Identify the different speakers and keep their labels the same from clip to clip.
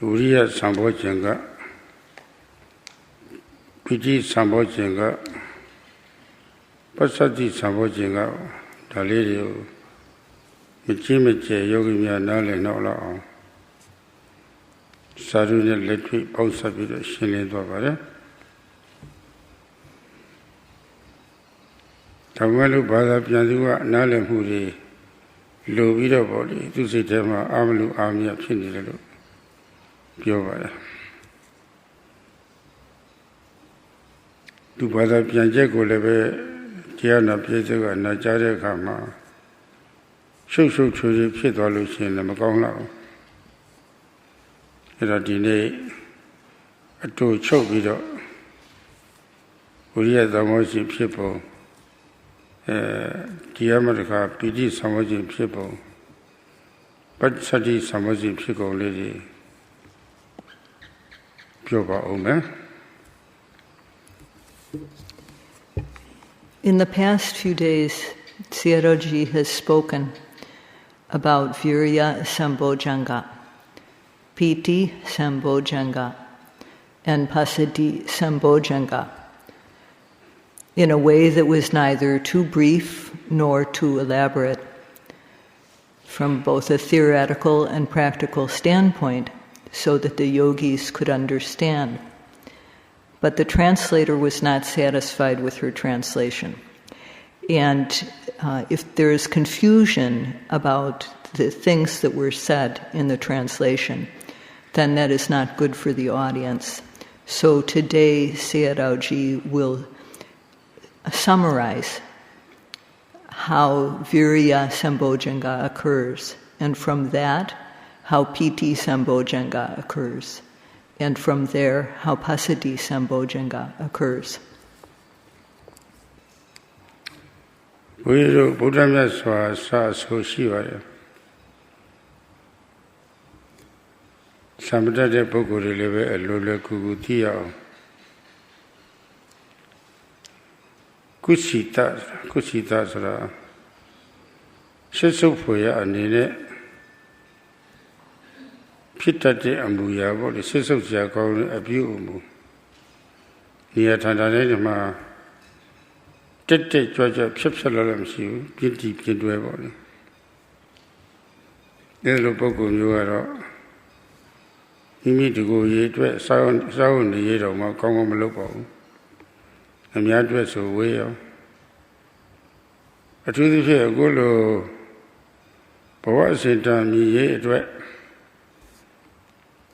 Speaker 1: Viriya Sambojjhanga, Piti Sambojjhanga, Passaddhi Sambojjhanga, Daliri, Michimeche, Yogi Nale Nola, SADHU Letri, Pausabi, Shilin Dovare. Tamalu Bada Pianua, Nale Huri, Lovida Body, Tusitema, Amalu Amia Pinilu, Piovara. To Bada Pianjago Leve, Tiana Pietega, Najare Kama, Social Churi Pietolucci and the Macongla. Era Dine, a two chovido, Uriah the Moshi people. America, Piti Sambojjhanga people, Passaddhi Sambojjhanga people lady Pyoba Ome.
Speaker 2: In the past few days, Sayadawgyi has spoken about Viriya Sambojjhanga, Piti Sambojjhanga, and Passaddhi Sambojjhanga, in a way that was neither too brief nor too elaborate. From both a theoretical and practical standpoint, so that the yogis could understand. But the translator was not satisfied with her translation. And if there is confusion about the things that were said in the translation, then that is not good for the audience. So today, Sayadawgyi will summarize how Viriya Sambojjhanga occurs, and from that, how Piti Sambojjhanga occurs, and from there, how Passaddhi Sambojjhanga occurs.
Speaker 1: Buddha Meswa Sa Shiva Samada de Boguri Leve, a Lola Kugutia. Kushita Sara Sesophoya and Nene Pitate Ambuya, what the Sesopia called Abu near Tandanema Tete Georgia Pipsalam Siu, Pinti Pindueboli. Little Boko Nuero. You need to go yet, sound the yet of my Congo Malopo. And the address of way. A to the fair go, but what's it done? Me yet,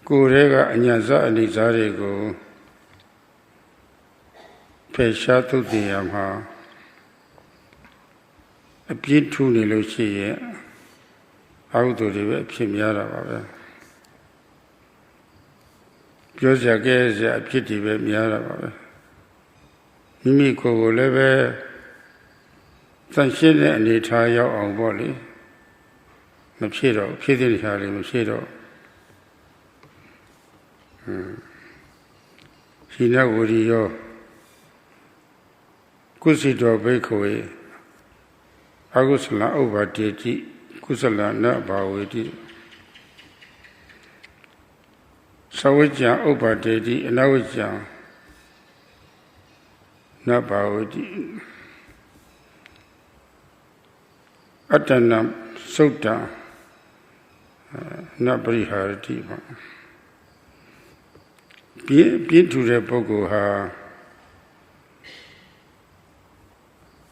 Speaker 1: go rega and Yaza and Izare go. Peshatu the Yamha. A pit to Niluchi, out of the web, Pimiara. Josia gets a pity web Miara. Mimiko leve Sanshin and the Taya on body. Machiro, Piti Harry Machiro. She now would yo Kusito Bakeaway. Agusala over Titi, Kusala not Bawiti. Sawija over Titi and Awija. Not Bawiti Atanam Sota, not Briharati. Be to the Boko ha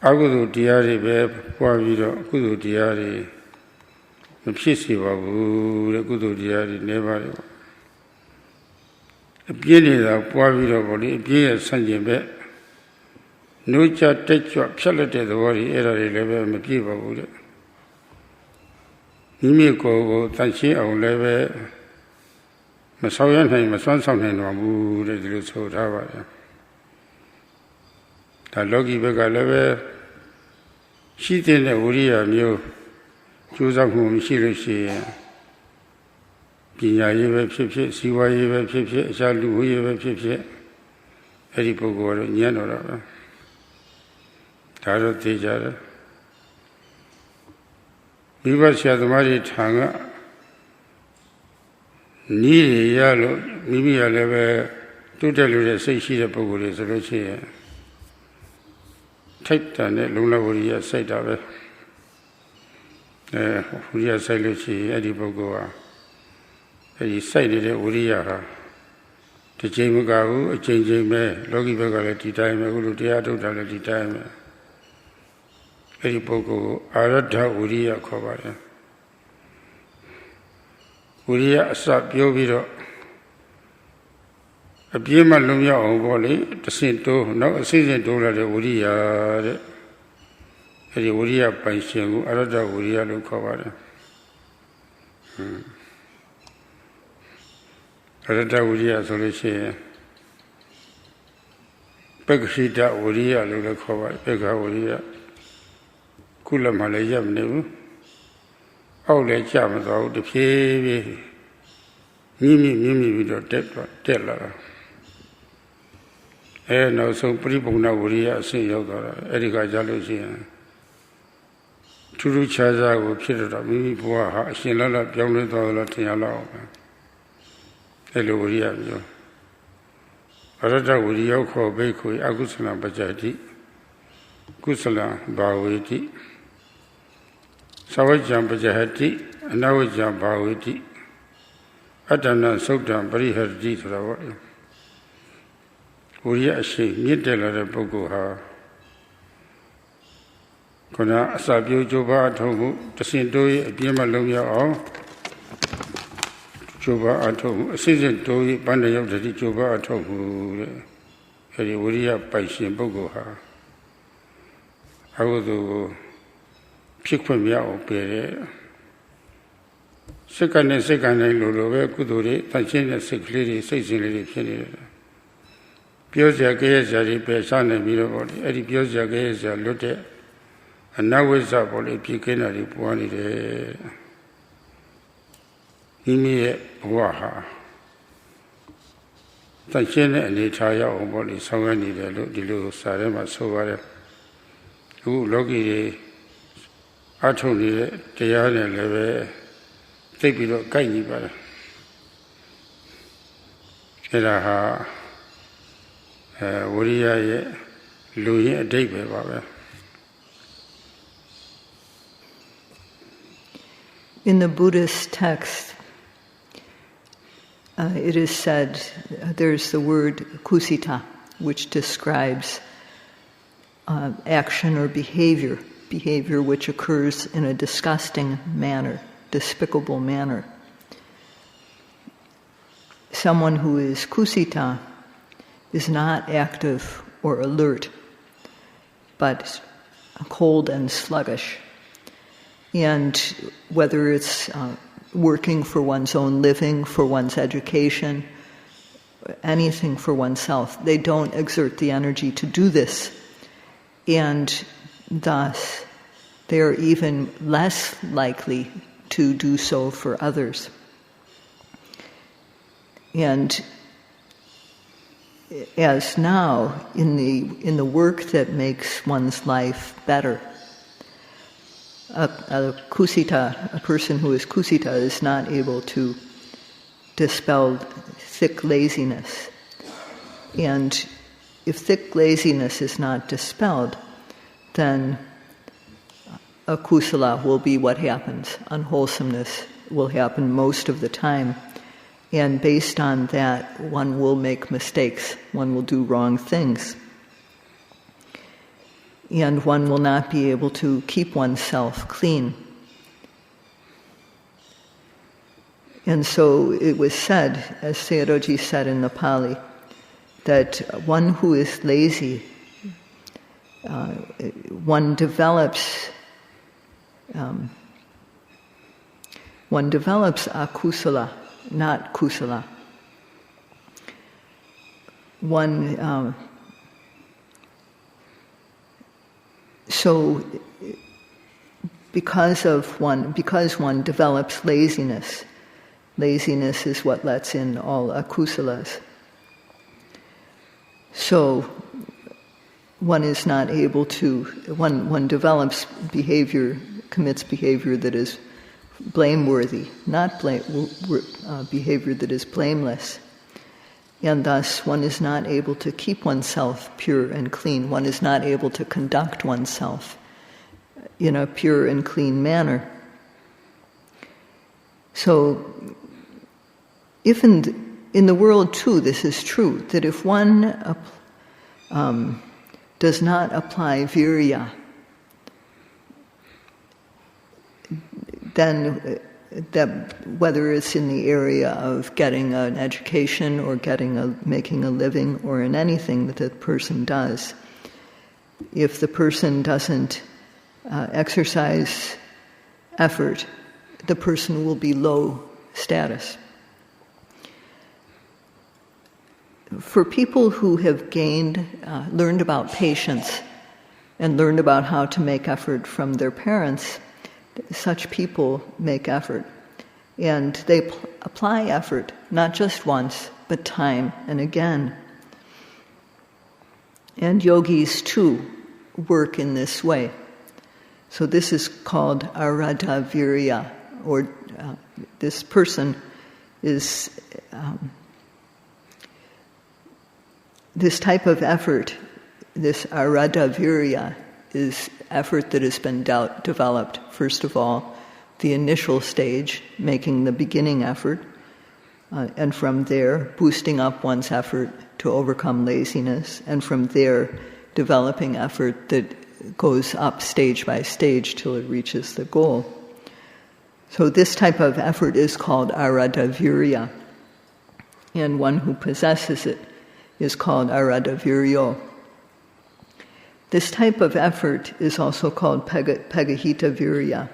Speaker 1: Agudu Diari Beb, Puavido, Kudu Diari, the Pisivabu, the Kudu Diari, never. A beginning of Puavido, a beer Sanjim. No chat take your psalate the worry error 11 Makiva would. Nimiko, Tanchi, or Leve Masayan, Masan something on wood, the little tower. The Logi Vega Leve, she did a Viriya knew, choose up whom she received. Pina Eva Pipit, Siwa Eva Pipit, SADHU Eva Pipit, Edipogo, Yanora. Taro Tejara Vipassana Tanga နီးရလို့မိမိကလည်းပဲတိုးတက်လို့တဲ့စိတ်ရှိတဲ့ပုဂ္ဂိုလ်တွေဆိုလို့ရှိရင်ထိုက်တန်တဲ့လုံလဝရိယစိုက်တာပဲဝရိယစိုက်လို့ရှိရင်အဲ့ဒီပုဂ္ဂိုလ်ဟာအဲ့ဒီစိုက်နေတဲ့ဝရိယဟာတစ်ချိန်မကဘူးအချိန်ချင်းပဲလောကီဘက်ကလည်းဒီတိုင်းပဲအခုလိုတရားထုတ်တာလည်းဒီတိုင်းပဲအဲ့ဒီပုဂ္ဂိုလ်ကိုအာရဒဝရိယခေါ်ပါတယ်ဝရိယအစပြောပြီးတော့အပြည့်မလုံးရအောင်ပေါ့လေတဆင့်တိုးနောက်အစိမ့်စိမ့်တိုးလာတဲ့ဝရိယတဲ့အဲဒီဝရိယပိုင်ရှင်ကိုအရတ္တဝရိယလို့ခေါ်ပါတယ်အရတ္တဝရိယဆိုလို့ရှိရင်ပက္ခိတဝရိယလို့လည်းခေါ်ပါတယ်ပက္ခဝရိယခုလည်းမှလည်းရပ်မနေဘူးအောက်လည်းကျမသွားဘူးတဖြည်းဖြည်းမြင့်ပြီးတော့တက်လာတာနောက်ဆုံးပရိပုံနာဝရိယအဆင့်ရောက်သွားတာအဲ့ဒီကကြလို့ရှိရင်ထူးထူးခြားခြားကိုဖြစ်တော့မိမိဘဝဟာအရှင်လလပြောင်းလဲသွားလို့ထင်ရလောက်ပဲအဲ့လိုဝရိယပြောအရတ္တဝရိယခေါ်ဘိက္ခုအကုသလပကြတိကုသလဘာဝေတိသဝကြံပကြဟတိအနဝကြံဘာဝေတိအတ္တနာသုတ်တံပရိဟရတိဆိုတာပေါ့ဝရိယအရှိမြင့်တက်လာတဲ့ပုဂ္ဂိုလ်ဟာခန္ဓာအစပြုကြိုးပမ်းအထောက်မှုတဆင့်တိုးအပြင်းမလုံးရအောင်ကြိုးပမ်းအထောက်မှုအစစ်စစ်တိုးပန်းတရောက်တဲ့ကြိုးပမ်းအထောက်မှုတဲ့အဲဒီဝရိယပိုင်ရှင်ပုဂ္ဂိုလ်ဟာအကုသိုလ်ကိုဖြစ်ခွင့်မရအောင်ပယ်တဲ့စိတ်ကနေလိုပဲကုသိုလ်တွေတန်ရှင်းတဲ့စိတ်ကလေးတွေစိတ်စဉ်လေးတွေဖြစ်နေတယ်ပြောစရာကြဲစရာတွေပယ်ရှားနေပြီးတော့ပေါ့လေအဲ့ဒီပြောစရာကြဲစရာလွတ်တဲ့အနဝိဇ္ဇပေါ့လေဖြစ်ခင်းတာတွေပွားနေတယ်မိမိရဲ့ဘဝဟာတန်ရှင်းတဲ့အနေထားရောက်အောင်ပေါ့လေဆောင်ရွက်နေတယ်လို့ဒီလိုစာထဲမှာဆိုပါတယ်အခုလောကီတွေအထုံနေတဲ့တရားနဲ့လည်းပဲသိပြီးတော့ကြိုက်နေပါတယ်အဲ့ဒါဟာဝရိယရဲ့လူရင်းအဓိပ္ပာယ်ပါပဲ
Speaker 2: In the Buddhist text, it is said, there's the word kusita, which describes action or behavior which occurs in a disgusting manner, despicable manner. Someone who is kusita is not active or alert, but cold and sluggish. And whether it's working for one's own living, for one's education, anything for oneself, they don't exert the energy to do this. And thus, they are even less likely to do so for others. And as now, in the work that makes one's life better, a person who is kusita is not able to dispel thick laziness. And if thick laziness is not dispelled, then a kusala will be what happens. Unwholesomeness will happen most of the time. And based on that, one will make mistakes. One will do wrong things. And one will not be able to keep oneself clean. And so it was said, as Sayadawgyi said in the Pali, that one who is lazy, one develops akusala, not kusala. So because one develops laziness is what lets in all akusalas. So one is not able to, one develops behavior, commits behavior that is blameworthy, not behavior that is blameless. And thus one is not able to keep oneself pure and clean. One is not able to conduct oneself in a pure and clean manner. So, if in the world too this is true, that if one does not apply viriya, then that whether it's in the area of getting an education or making a living or in anything that the person does, if the person doesn't exercise effort, the person will be low status. For people who have learned about patience and learned about how to make effort from their parents, such people make effort. And they apply effort, not just once, but time and again. And yogis too work in this way. So this is called arada viriya, or this person is this type of effort, this arada viriya, is effort that has been developed, first of all, the initial stage, making the beginning effort, and from there, boosting up one's effort to overcome laziness, and from there, developing effort that goes up stage by stage till it reaches the goal. So this type of effort is called arada viriya, and one who possesses it is called arada viryo. This type of effort is also called pegahita viriya.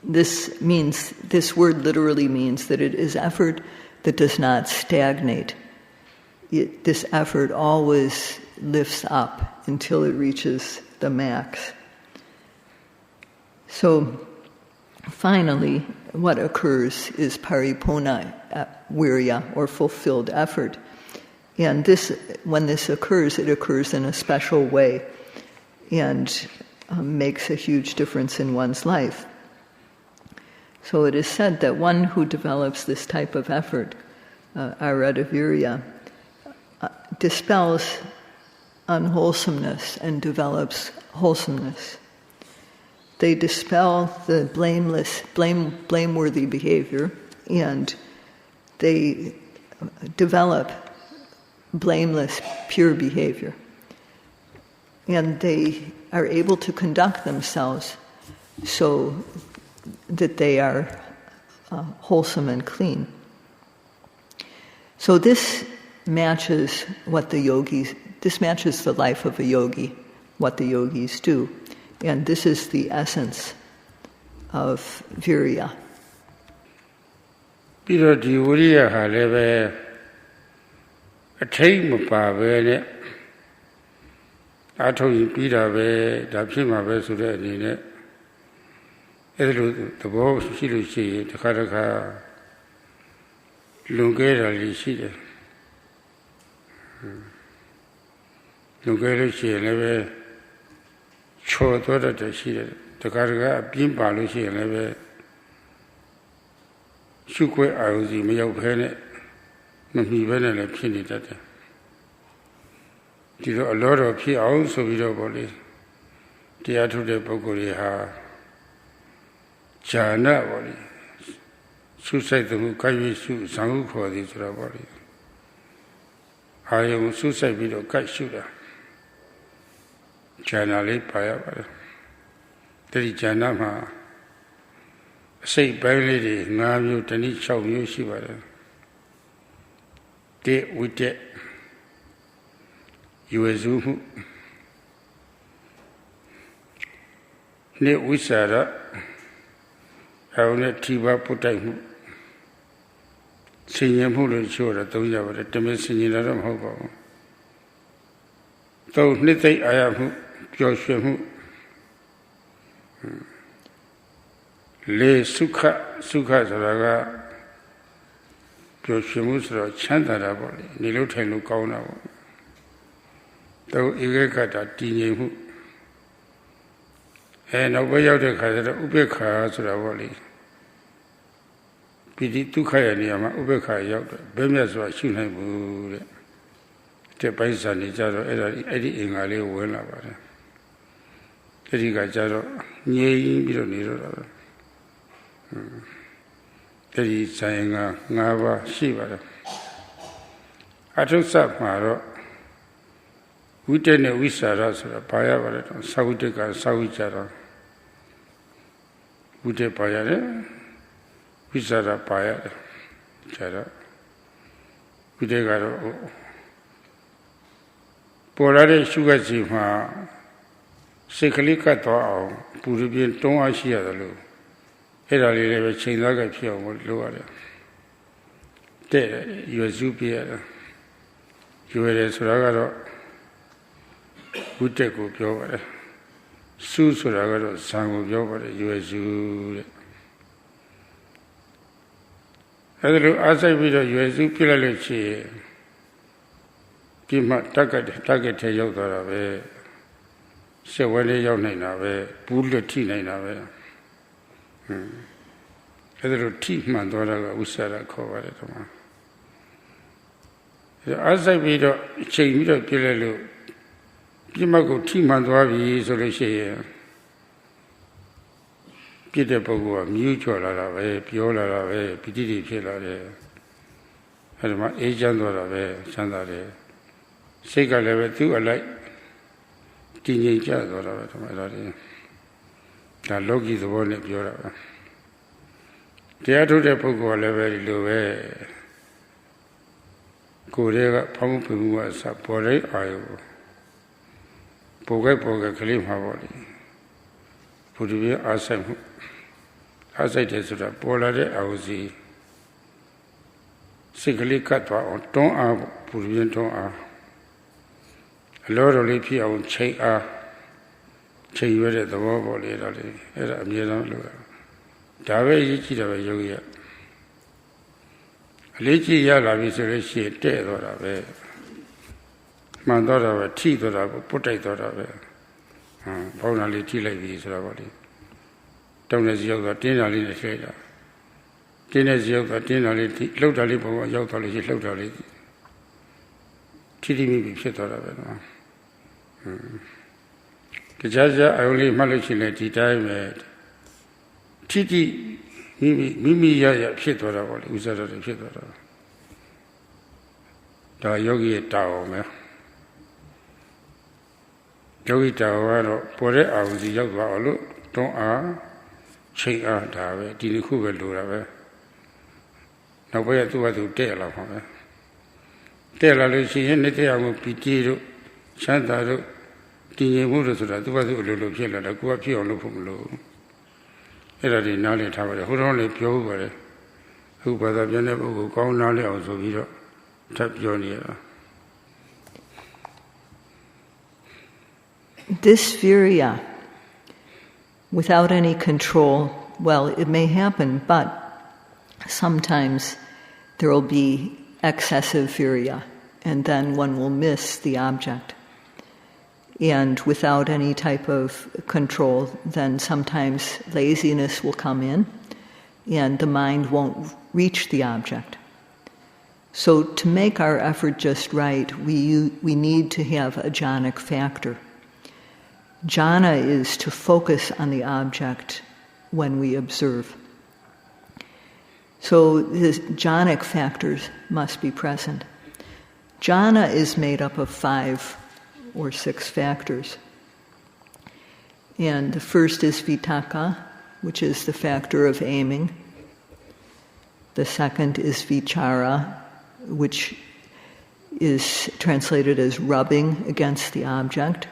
Speaker 2: This word literally means that it is effort that does not stagnate. This effort always lifts up until it reaches the max. So finally, what occurs is paripurna virya, or fulfilled effort. And when this occurs, it occurs in a special way and makes a huge difference in one's life. So it is said that one who develops this type of effort, arada virya, dispels unwholesomeness and develops wholesomeness. They dispel the blameworthy behavior, and they develop blameless, pure behavior. And they are able to conduct themselves so that they are wholesome and clean. So this matches the life of a yogi, what the yogis do. And this is the essence of Viriya.
Speaker 1: ပြီးတော့ဒီဝိရိယဟာလည်းပဲအထိတ်မပါပဲနဲ့အထုတ်ရင်ပြီးတာပဲဒါဖြစ်မှာပဲဆိုတဲ့အနေနဲ့အဲ့လိုသဘောရှိလို့ရှိရင်တစ်ခါလွန်ကဲတာလေးရှိတယ်လွန်ကဲလို့ရှိရင်လည်းပဲချော်သွားတတ်တယ်ရှိတယ်တခါအပြင်းပါလို့ရှိရင်လည်းပဲရှုခွဲအာရုံစီမရောက်ဖဲနဲ့မမီဘဲနဲ့လည်းဖြစ်နေတတ်တယ်ဒီတော့အလောတော်ဖြစ်အောင်ဆိုပြီးတော့ပေါ့လေတရားထုတ်တဲ့ပုဂ္ဂိုလ်တွေဟာဉာဏ်ပေါ့လေရှုစိုက်သူကိုယ်ရွေးရှုဇံဟုခေါ်သည်ဆိုတော့ပေါ့လေအာယုံရှုစိုက်ပြီးတော့ကိုယ်ရှုတာဉာဏ်လေးပါရပါတယ်ဒီဉာဏ်မှာအစိတ်ပိုင်းလေးတွေ၅မျိုးတနည်း6မျိုးရှိပါတယ်တေဝိတက်ရွယ်စုမှုနှစ်ဝိစာရအောင်နဲ့ထိပါပုတ်တိုက်မှုဆင်ញင်မှုလို့ပြောတာသုံးရပါတယ်တမင်ဆင်ញင်တာတော့မဟုတ်ပါဘူးသုံးနှစ်သိမ့်အာရမှုပျော်ရွှင်မှုလေးစုခဆိုတာကပျော်ရွှင်မှုဆိုတော့ချမ်းသာတာပေါ့လေနေလို့ထိုင်လို့ကောင်းတာပေါ့သုံးဧကကတာတည်ငြိမ်မှု နောက်ပဲရောက်တဲ့ခါကျတော့ဥပေက္ခဆိုတာပေါ့လေပိဋိဒုက္ခရဲ့နေရာမှာဥပေက္ခရောက်တယ်ဘယ်မြတ်ဆိုတာရှိနိုင်ဘူးတဲ့တဲ့ပိုက်ဆံနေကြတော့အဲ့ဒီအင်္ဂါလေးဝင်လာပါတယ်အဲ့ဒီကကြတော့ငြိမ်ပြီးတော့နေတော့တာပဲအဲ့ဒီဆိုင်က၅ပါးရှိပါတယ်အထုဆတ်မှာတော့ဝိတ္တနဲ့ဝိစာရဆိုတာပါရပါတယ်တော့သဝိတ္တကသဝိကြတော့ဝိတ္တပါရတယ်ဝိစာရပါရတယ်ကျတော့ဝိတ္တကတော့ပေါ်လာတဲ့ရှုခတ်စီမှာစိတ်ကလေးကတ်သွားအောင်ပူရပြင်းတွန်းအားရှိရတယ်လို့အဲ့ဒါလေးလည်းပဲချိန်သားကဖြစ်အောင်လုပ်ရတယ်တဲ့ရွယ်စုပြရတယ်ရွယ်တယ်ဆိုတာကတော့ဝိတ္တကိုပြောပါတယ်စုဆိုတာကတော့ဇံကိုပြောပါတယ်ရွယ်စုတဲ့အဲ့ဒါလိုအားစိုက်ပြီးတော့ရွယ်စုပြလိုက်လို့ရှိရင်ဒီမှာတက်ကထဲရောက်သွားတာပဲရှက်ဝဲလေးရောက်နေတာပဲဘူးလွတ်ထိနေတာပဲအဲ့ဒါလိုထိမှန်သွားတာကဥစ္စာရခေါ်ပါတယ်ဒီမှာအားစိုက်ပြီးတော့ချိန်ပြီးတော့ပြလိုက်လို့ပြစ်မှတ်ကိုထိမှန်သွားပြီဆိုလို့ရှိရင်ပြစ်တဲ့ပုဂ္ဂိုလ်ကမြူးချော်လာတာပဲပြောလာတာပဲပိဋိတိဖြစ်လာတယ်အဲ့ဒါမှအေးချမ်းသွားတာပဲချမ်းသာတယ်စိတ်ကလည်းပဲသူ့အလိုက်တည်ငြိမ်ကြသွားတာပဲဒီမှာဒါလောကီသဘောနဲ့ပြောတာပဲတရားထုတ်တဲ့ပုဂ္ဂိုလ်ကလည်းပဲဒီလိုပဲကိုယ်တည်းကဖောင်းဖူးမှုအစပေါ်လိုက်အာယုပေါ်ကကလေးမှာပေါ့လေဘုရားပြအားဆိုင်မှုအားဆိုင်တယ်ဆိုတာပေါ်လာတဲ့အာဟုစီစိတ်ကလေးကတ်သွားအောင်တွန်းအားဘုရားတွန်းအားအလောတော်လေးဖြစ်အောင်ချိန်အားချိန်ရတဲ့သဘောပေါ်လေတော့လေအဲ့ဒါအမြဲတမ်းလို့ဒါပဲရည်ကြည့်တာပဲယောဂီကအလေးကြည့်ရလာပြီဆိုလို့ရှိရင်တဲ့တော့တာပဲမှန်တော့တာပဲထိတော့တာပုတ်တိုက်တော့တာပဲဘောင်းနာလေးထိလိုက်ပြီဆိုတော့ဗောလေတောင်းတဲ့စီရောက်တော့တင်းတာလေးနဲ့ဆွဲတာတင်းတဲ့စီရောက်တော့တင်းတာလေးလှုပ်တာလေးပေါ်ရောက်တော့လို့ရှိလှုပ်တာလေးထိထိမိဖြစ်သွားတာပဲနော်တရားစရာအယုံလေးမှတ်လို့ရှိရင်ဒီတိုင်းပဲထိထိမိရဖြစ်သွားတာဗောလေဥစ္စာတော်ဖြစ်သွားတာဒါယောဂီရဲ့တာဝန်ပဲယောဂီတာဝန်ကတော့ပေါ်တဲ့အာရုံစီရောက်သွားအောင်လို့တွန်းအားချိန်အားဒါပဲဒီတစ်ခုပဲလိုတာပဲနောက်ဘက်ကသူ့ဘာသူတဲ့လာမှာပဲတဲ့လာလို့ရှိရင်နေ့တရားကိုပီတိတို့ချမ်းသာတို့တည်ငြိမ်မှုတို့ဆိုတာသူ့ဘာသူအလိုလိုဖြစ်လာတာကိုကဖြစ်အောင်လုပ်ဖို့မလိုအဲ့ဒါဒီနားလည်ထားပါတယ်ဟိုတော့လည်းပြောဥပါတယ်အခုဘာသာပြန်တဲ့ပုဂ္ဂိုလ်ကောင်းနားလည်အောင်ဆိုပြီးတော့ထပ်ပြောနေရတာ
Speaker 2: This Viriya, without any control, well, it may happen, but sometimes there will be excessive Viriya, and then one will miss the object. And without any type of control, then sometimes laziness will come in, and the mind won't reach the object. So to make our effort just right, we need to have a jhanic factor. Jhana is to focus on the object when we observe. So the jhanic factors must be present. Jhana is made up of 5 or 6 factors. And the first is vitakka, which is the factor of aiming. The second is vichara, which is translated as rubbing against the object.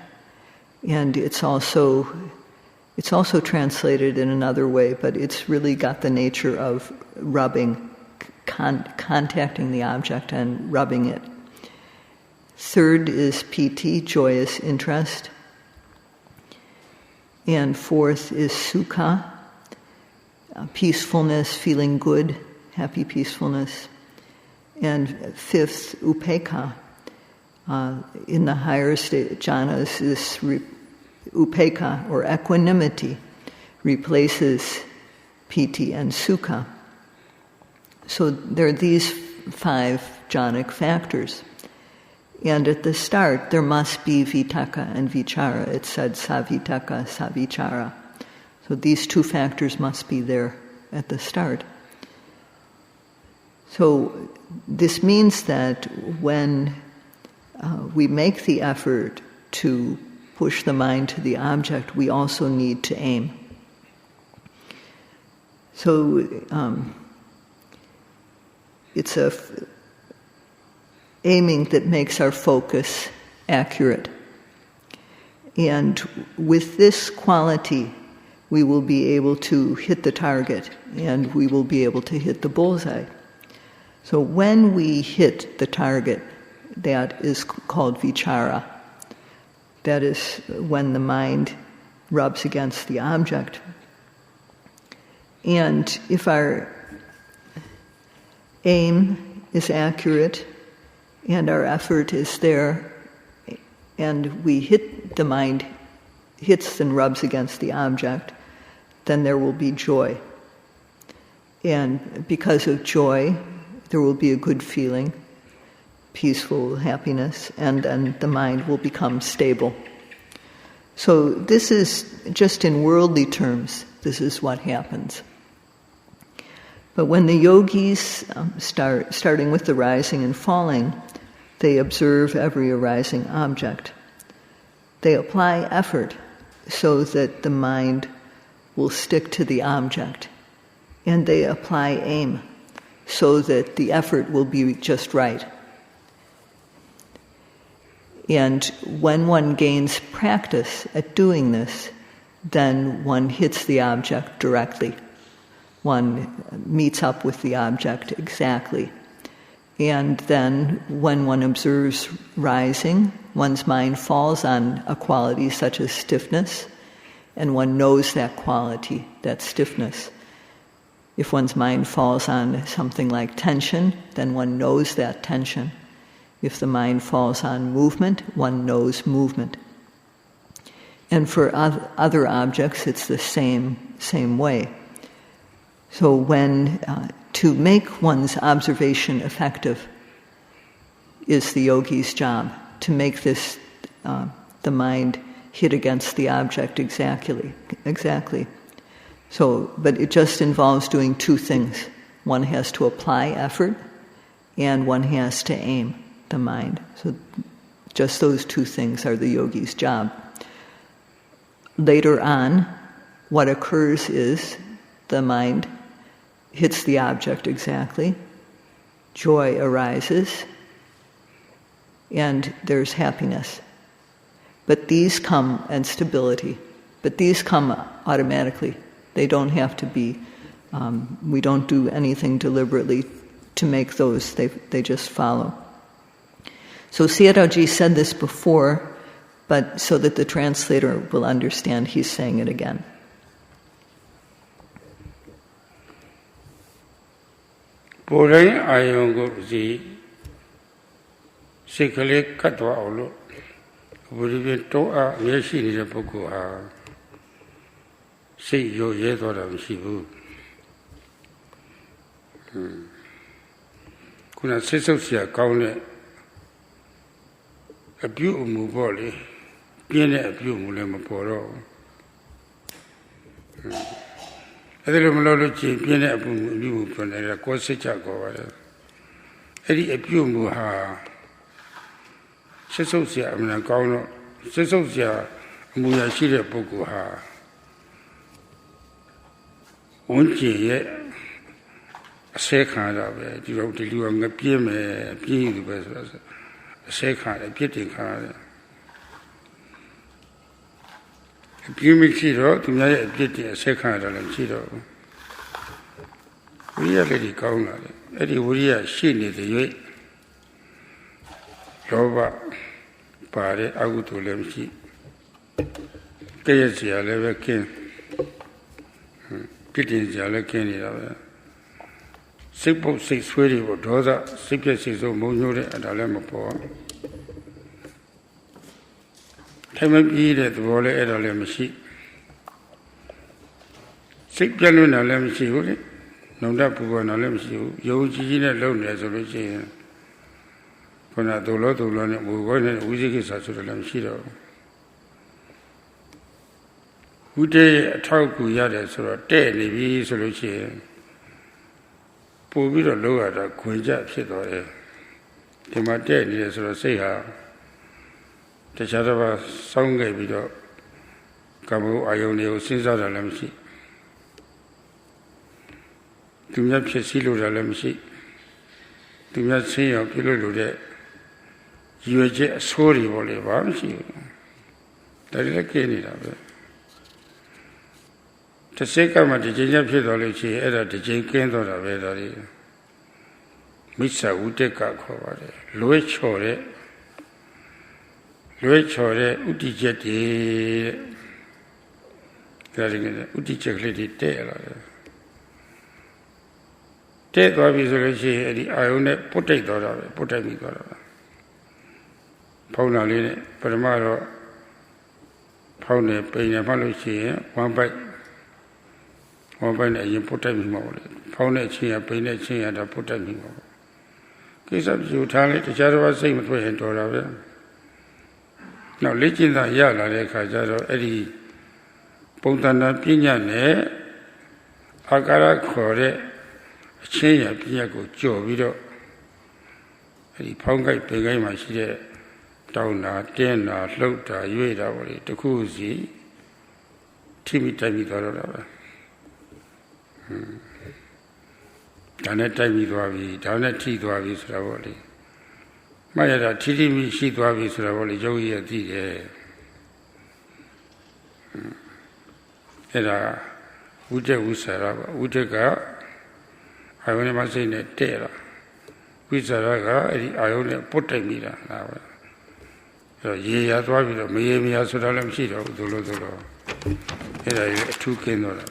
Speaker 2: And it's also translated in another way, but it's really got the nature of rubbing, contacting the object and rubbing it. Third is piti, joyous interest. And fourth is sukha, peacefulness, feeling good, happy peacefulness. And fifth, upekkha. In the higher state jhanas, this upekkha, or equanimity, replaces piti and sukha. So there are these 5 jhanic factors. And at the start, there must be vitakka and vichara. It said savitakka, savichara. So these 2 factors must be there at the start. So this means that when we make the effort to push the mind to the object, we also need to aim. So it's aiming that makes our focus accurate. And with this quality, we will be able to hit the target, and we will be able to hit the bullseye. So when we hit the target, that is called vichara. That is when the mind rubs against the object. And if our aim is accurate and our effort is there, and we hit the mind, hits and rubs against the object, then there will be joy. And because of joy, there will be a good feeling, peaceful happiness, and then the mind will become stable. So this is, just in worldly terms, this is what happens. But when the yogis starting with the rising and falling, they observe every arising object. They apply effort so that the mind will stick to the object. And they apply aim so that the effort will be just right. And when one gains practice at doing this, then one hits the object directly. One meets up with the object exactly. And then when one observes rising, one's mind falls on a quality such as stiffness, and one knows that quality, that stiffness. If one's mind falls on something like tension, then one knows that tension. If the mind falls on movement, one knows movement. And for other objects, it's the same way. So when to make one's observation effective is the yogi's job, to make this the mind hit against the object exactly. So, but it just involves doing 2 things. One has to apply effort, and one has to aim the mind. So just those 2 things are the yogi's job. Later on, what occurs is the mind hits the object exactly, joy arises, and there's happiness. But these come, and stability, but these come automatically. They don't have to be, we don't do anything deliberately to make those, they just follow. So Sayadawgyi said this before, but so that the translator will understand, he's saying it again.
Speaker 1: Purain ayongo zi sikale katwa olo buribin toa nyeshi ni de puku ha sei yo ye twa da mshi bu kuna sesau sia kaung ne abyu umu po le pian ne abyu umu le ma po doအဲ့လိုမလုပ်လို့ချင်းပြင်းတဲ့အပူမှုပြန်နေတာကိုယ်စိတ်ချကောပါတယ်အဲ့ဒီအပြုတ်မှုဟာဆက်ဆုပ်စရာအမှန်ကောင်းတော့ဆက်ဆုပ်စရာအမှုရာရှိတဲ့ပုဂ္ဂိုလ်ဟာဝန်ကျင်ရဲ့အစဲခံရပဲဒီလိုဒီလူကငပြင်းမယ်ပြင်းယူပဲဆိုတော့အစဲခံရပြစ်တင်ခံရတယ်အပြင်းမရှိတော့သူများရဲ့အပြစ်တင်အစဲခံရတာလည်းရှိတော့ဝိရိယလေးကြီးကောင်းလာတယ်အဲ့ဒီဝိရိယရှိနေတဲ့၍လောဘပါတဲ့အကုသိုလ်လည်းမရှိကြည့်ရစရာလည်းပဲကင်းပြစ်တင်စရာလည်းကင်းနေတာပဲစိတ်ပုတ်စိတ်ဆွေးတွေပေါ့ဒေါသစိတ်ပြည့်စိတ်ဆိုးမုန်းညို့တဲ့အတားလည်းမပေါ်ထို ထိုင်မပြေးတဲ့သဘောလည်းအဲ့ဒါလည်းမရှိစိတ်ပြတ်လွန်းတာလည်းမရှိဘူးလေနှုံတပူပေါ်တာလည်းမရှိဘူးယုံကြည်ကြီးနဲ့လုံနေဆိုလို့ရှိရင်ခုနဒုလောနဲ့ဘူကောနဲ့ဝိသိကိစ္စဆိုတော့လည်းမရှိတော့ဘူးဝိတ္တေအထောက်အကူရတယ်ဆိုတော့တဲ့နေပြီဆိုလို့ရှိရင်ပို့ပြီးတော့လောရတာခွင်ကြဖြစ်သွားတယ်ဒီမှာတဲ့နေတယ်ဆိုတော့စိတ်ဟာတခြားတစ်ပါးစောင်းခဲ့ပြီးတော့ကမ္ဘောအာယုန်တွေကိုစဉ်းစားတာလည်းမရှိသူများဖြစ်စည်းလို့တာလည်းမရှိသူများဆင်းရဲပြုလို့လို့တဲ့ရွေချက်အဆိုးတွေပေါ့လေဘာမှမရှိဘူးဒါလည်းကျင်းနေတာပဲတစ်စိတ်ကမှတစ်ချိန်ချင်းဖြစ်သွားလို့ရှိရင်အဲ့ဒါတစ်ချိန်ကျင်းသွားတာပဲဒါတွေမိစ္ဆာဝိတ္တကခေါ်ပါတယ်လွဲချော်တဲ့ဥတ္တိချက်တွေတဲ့ဒါလည်းဥတ္တိချက်ကလေးတွေတဲ့လာတယ်တဲ့သွားပြီဆိုလို့ရှိရင်အဲ့ဒီအာယုန်နဲ့ပုတ်တိတ်သွားတာပဲပုတ်တိုက်ပြီးသွားတာပဲဖောင်းတာလေးနဲ့ပထမတော့ဖောင်းနေပိန်နေမှလို့ရှိရင်ဝမ်းပိုက်နဲ့အရင်ပုတ်တိုက်ပြီးမှာပေါ့လေဖောင်းတဲ့အချင်းရပိန်တဲ့အချင်းရဒါပုတ်တိုက်ပြီးမှာပေါ့ကိစ္စပြူထားလိုက်တခြားတစ်ပါးစိတ်မထွက်ရင်တော်တာပဲနောက်လေ့ကျင့်တာရလာတဲ့အခါကျတော့အဲ့ဒီပုံသဏ္ဍာန်ပညာနဲ့အာကာရခေါ်တဲ့အချင်းရပညာကိုကြော်ပြီးတော့အဲ့ဒီဖောင်းကိုက်ပိန်ကိုက်မှာရှိတဲ့တောင်းတာတင်းတာလှုပ်တာရွေ့တာပေါ့လေတခုစီထိမိတိုက်ပြီးသွားတော့တာပဲဒါနဲ့တိုက်ပြီးသွားပြီဒါနဲ့ထိသွားပြီဆိုတာပေါ့လေမှတ်ရတာထိမိရှိသွားပြီဆိုတာပေါ့လေယောဂီရသိတယ်အဲ့ဒါဝိတ္တဝိสารပါဝိတ္တကအာယုန်နဲ့မစိတ်နဲ့တဲ့လာဝိสารကအဲ့ဒီအာယုန်နဲ့ပုတ်တိုက်မိတာလားပဲအဲ့တော့ရေရသွားပြီးတော့မရေမရဆိုတာလည်းမရှိတော့ဘူးလို့အဲ့ဒါကြီးအထူးကင်းတော့တာ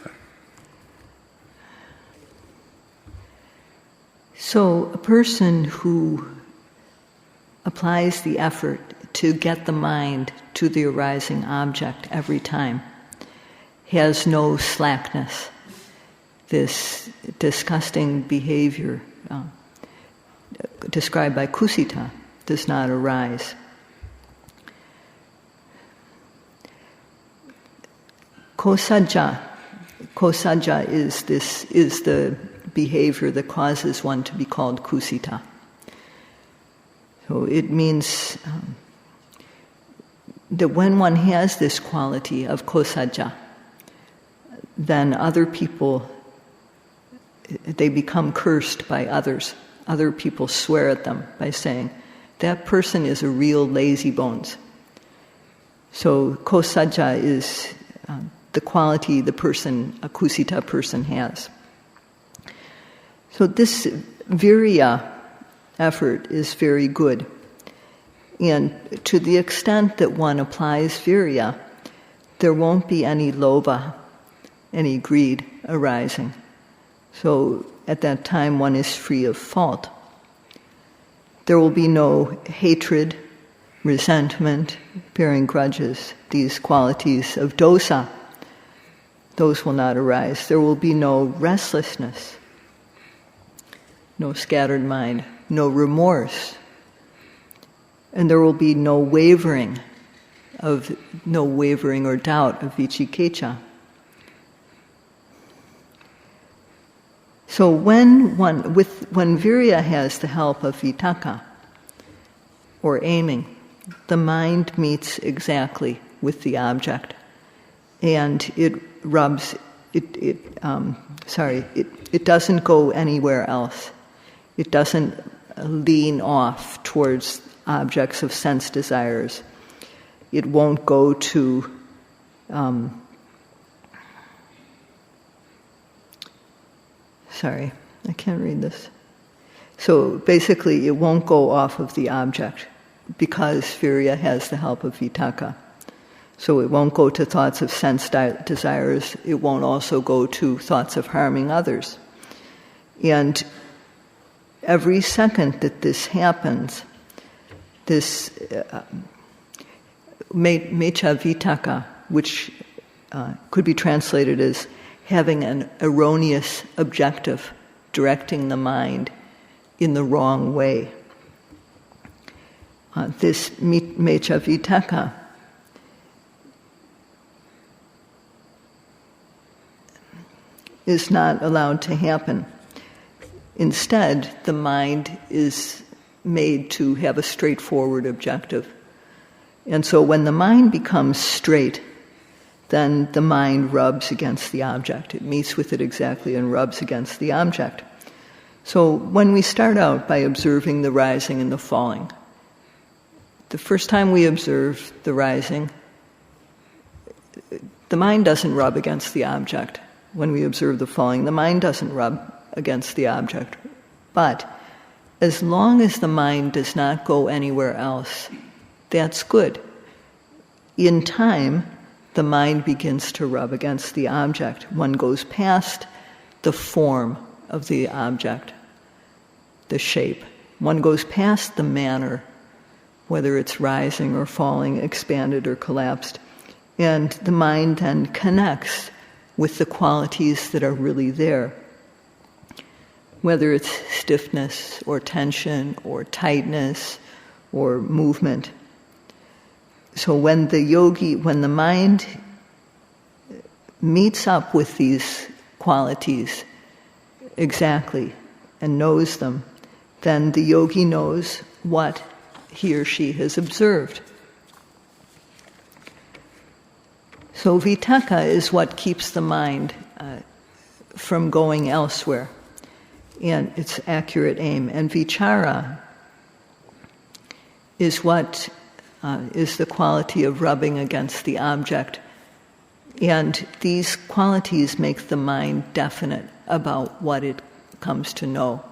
Speaker 2: So a person who applies the effort to get the mind to the arising object every time has no slackness. This disgusting behavior described by Kusita does not arise. Kosajja is the behavior that causes one to be called kusita. So it means that when one has this quality of kosajja, then other people, they become cursed by others. Other people swear at them by saying, that person is a real lazy bones. So kosajja is the quality a kusita person has. So this Viriya effort is very good. And to the extent that one applies Viriya, there won't be any lobha, any greed arising. So at that time one is free of fault. There will be no hatred, resentment, bearing grudges, these qualities of dosa. Those will not arise. There will be no restlessness, no scattered mind, no remorse, and there will be no wavering or doubt of vicikiccha. So when Viriya has the help of vitakka, or aiming, the mind meets exactly with the object, and it doesn't go anywhere else. It doesn't lean off towards objects of sense desires. It won't go to I can't read this. So basically it won't go off of the object because Viriya has the help of vitakka. So it won't go to thoughts of sense desires. It won't also go to thoughts of harming others. And every second that this happens, mecha vitaka, which could be translated as having an erroneous objective, directing the mind in the wrong way. This mecha vitaka is not allowed to happen. Instead, the mind is made to have a straightforward objective. And so when the mind becomes straight, then the mind rubs against the object. It meets with it exactly and rubs against the object. So when we start out by observing the rising and the falling, the first time we observe the rising, the mind doesn't rub against the object. When we observe the falling, the mind doesn't rub against the object. But as long as the mind does not go anywhere else, that's good. In time, the mind begins to rub against the object. One goes past the form of the object, the shape. One goes past the manner, whether it's rising or falling, expanded or collapsed. And the mind then connects with the qualities that are really there, whether it's stiffness or tension or tightness or movement. So when the mind meets up with these qualities exactly and knows them, then the yogi knows what he or she has observed. So vitaka is what keeps the mind from going elsewhere, and its accurate aim. And vichara is what is the quality of rubbing against the object. And these qualities make the mind definite about what it comes to know.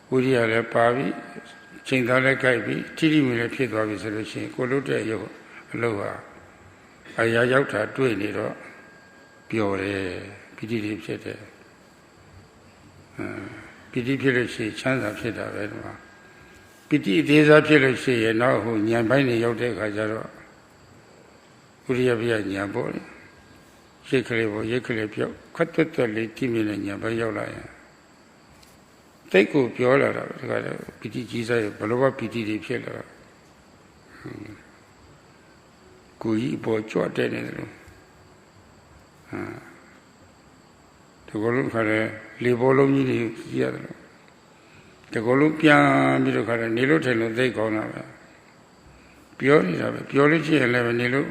Speaker 1: Viriya pavi, chindale kaibi, tiri mile pidwa visolution, kolute yo aloha. Ayayauta dueniro, piore, piti pite. Piti pilishi, chanda pita vedma. Piti Desa Pilosi, and now who Nyambani Yote Kajaro, Uriabia Nyambori, Yekle, Katutali, Timin and Yabayola. Take up Piola, Piti Giza, Balova Piti de Piela. Kui Bo Choten. The Golum Libolum, the other. The Golumpian Miloka, Nilo Telo, they go now. Purely 11 Nilo,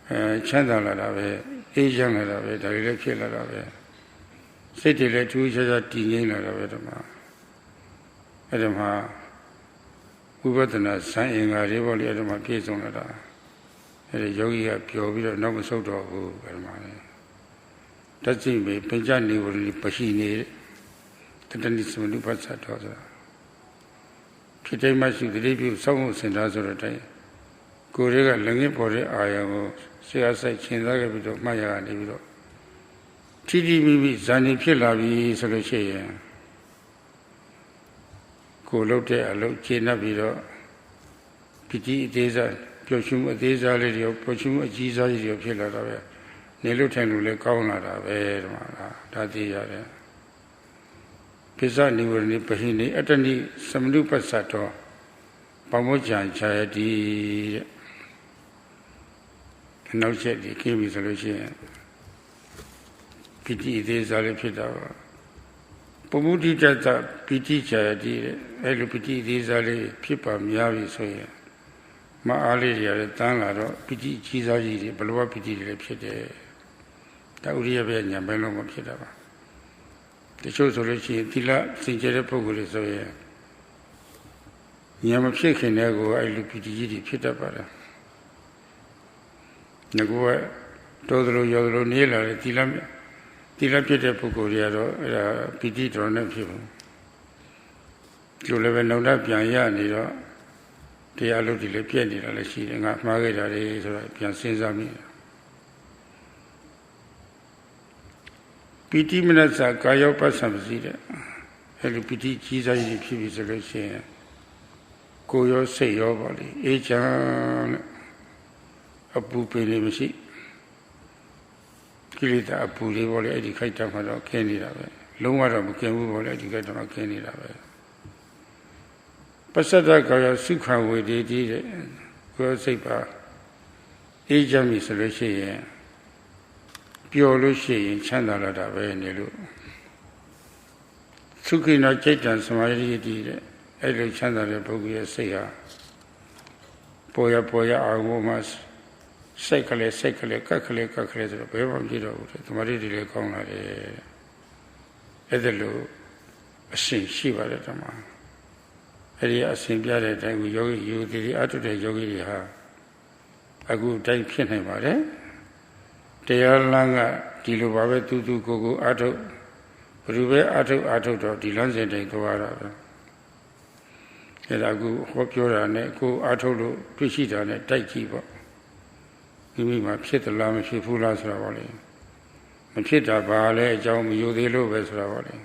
Speaker 1: Chandala, Asian, the Electric, City led to each other, Tingin, Adama. We were the signing a rival at my piece on the yogi at Pio, no so dog, that's it, Penjani will Pashini. Tendency parts at all. Kitty much the review songs and other day. Gorilla Langipore, I will say I say Chinda bit of Maya and Divido. TD Zani Pilavi solution. Go lote a low China Vido. Piti Desa, Pochum Desa lady of Pochum Jesus of Pilava. Nelutan will call not a very that the Pisa Nivani Pahini, Atani, some new passato, Sambojjhanga Sayadaw. Now said the king is solution. Piti Desa Pita. Pomudi Jata, Piti Sayadaw, Elupiti Desa Pipa Miavi Soya. Ma Ali Tanlaro, Piti Chizaji, Balua Piti Lepsede. Tauria Benya Beloma Pitava. The show solution, Tila, Sincere Poguri Soya. Yamapsik and Ego, I look at the Pitapara. Nagua, Todro Yodro Nila, Tila Pita Poguriado, Piti Drone people. You never know that Pianya, they are looking at Pianina, let's see, and Margaret is Piansami. Piti Minasa, Kayo Passaddhi, Piti Jesus, Pipi solution. Koyo say your body, Echan Apu Penimisi. Kilita Apu, they will educate them about Canada. Lomara became will educate them about Canada. Passaddhi Sukha with it, go say, Ejami solution. Pure she in Chandala Nelu. Sukina Chetan Samari did Elu Chandala Bogia Sea. Poya Agumas, Sekale, Kakale, Bevan Gido, the Maridi Kona, Edelu, a sing Shiva at the man. Elia sing Biada, and we yogi, you did the other yogi ha. A good time Kinham, They are Langa, Dilubabe Tutu Gogo Ato, Rube Ato, Dilans and Goara. And I go Hopura and go Ato, Pishita and Taikiba. Give me my pit alarm, she full as Ravali. Machita Bale, Jam Yudelo Vesravali.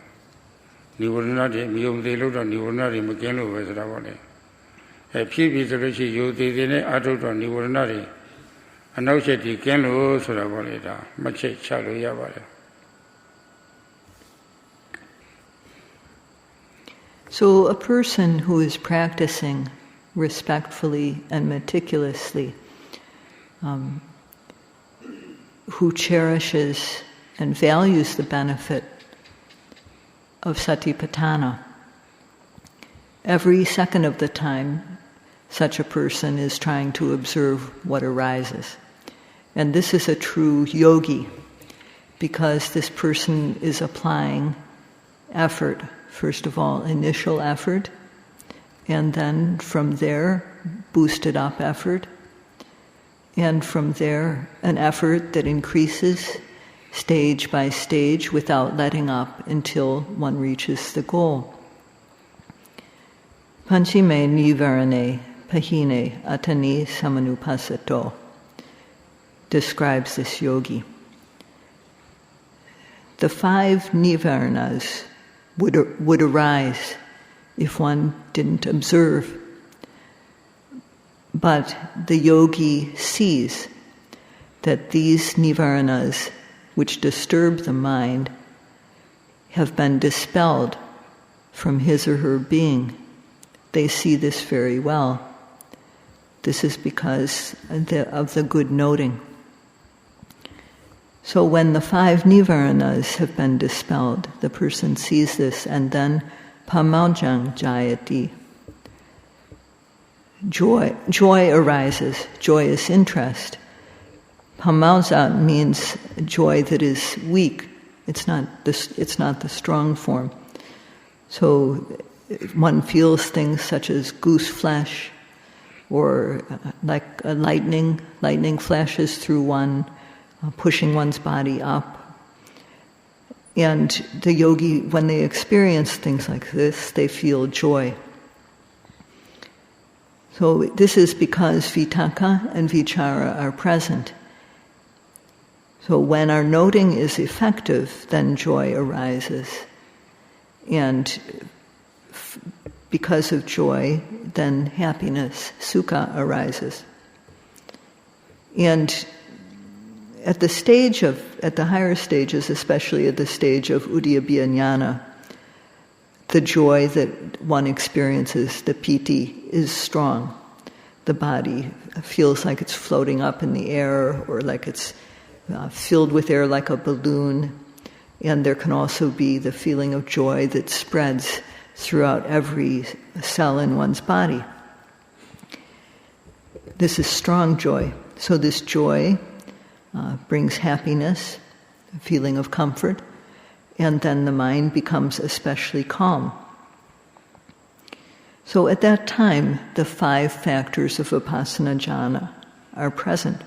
Speaker 1: You will not Mum de Luda, you will not in Macano Vesravali. A Pipi Zuluchi, you did in Ato, you will not. And now said he can lose Ravalida, much Chalu Yavara.
Speaker 2: So, a person who is practicing respectfully and meticulously, who cherishes and values the benefit of satipatthana, every second of the time, such a person is trying to observe what arises. And this is a true yogi, because this person is applying effort, first of all, initial effort, and then from there, boosted up effort, and from there, an effort that increases stage by stage without letting up until one reaches the goal. Panchime nivarane pahine atani samanupasato describes this yogi. The 5 nivarnas would arise if one didn't observe. But the yogi sees that these nivaranas, which disturb the mind, have been dispelled from his or her being. They see this very well. This is because of the good noting. So when the 5 nivaranas have been dispelled, the person sees this, and then pamaudzhang jayati. Joy arises, joyous interest. Pamaudza means joy that is weak. It's not the strong form. So one feels things such as goose flesh, or like a lightning flashes through one, pushing one's body up. And the yogi, when they experience things like this, they feel joy. So this is because vitaka and vichara are present. So when our noting is effective, then joy arises. And because of joy, then happiness, sukha, arises. And at the higher stages, especially at the stage of udiyabhya jnana, the joy that one experiences, the piti, is strong. The body feels like it's floating up in the air, or like it's filled with air like a balloon. And there can also be the feeling of joy that spreads throughout every cell in one's body. This is strong joy. So this joy brings happiness, a feeling of comfort, and then the mind becomes especially calm. So at that time, the 5 factors of vipassana jhana are present.